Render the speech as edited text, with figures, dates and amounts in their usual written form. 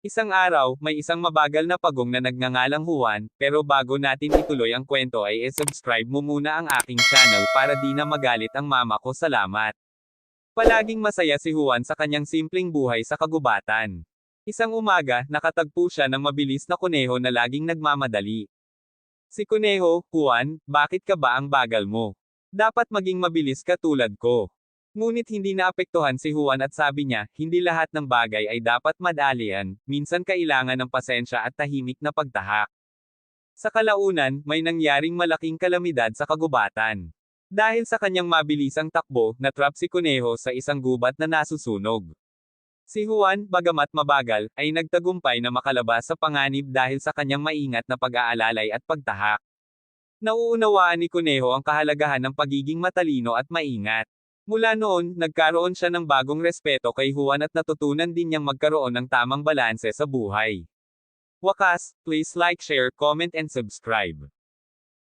Isang araw, may isang mabagal na pagong na nagngangalang Juan, pero bago natin ituloy ang kwento ay subscribe mo muna ang aking channel para di na magalit ang mama ko. Salamat. Palaging masaya si Juan sa kanyang simpleng buhay sa kagubatan. Isang umaga, nakatagpo siya ng mabilis na kuneho na laging nagmamadali. Si Kuneho, Juan, bakit ka ba ang bagal mo? Dapat maging mabilis ka tulad ko. Ngunit hindi naapektuhan si Juan at sabi niya, hindi lahat ng bagay ay dapat madalian, minsan kailangan ng pasensya at tahimik na pagtahak. Sa kalaunan, may nangyaring malaking kalamidad sa kagubatan. Dahil sa kanyang mabilisang takbo, natrap si Kuneho sa isang gubat na nasusunog. Si Juan, bagamat mabagal, ay nagtagumpay na makalabas sa panganib dahil sa kanyang maingat na pag-aalalay at pagtahak. Nauunawaan ni Kuneho ang kahalagahan ng pagiging matalino at maingat. Mula noon, nagkaroon siya ng bagong respeto kay Juan at natutunan din niyang magkaroon ng tamang balanse sa buhay. Wakas, please like, share, comment and subscribe.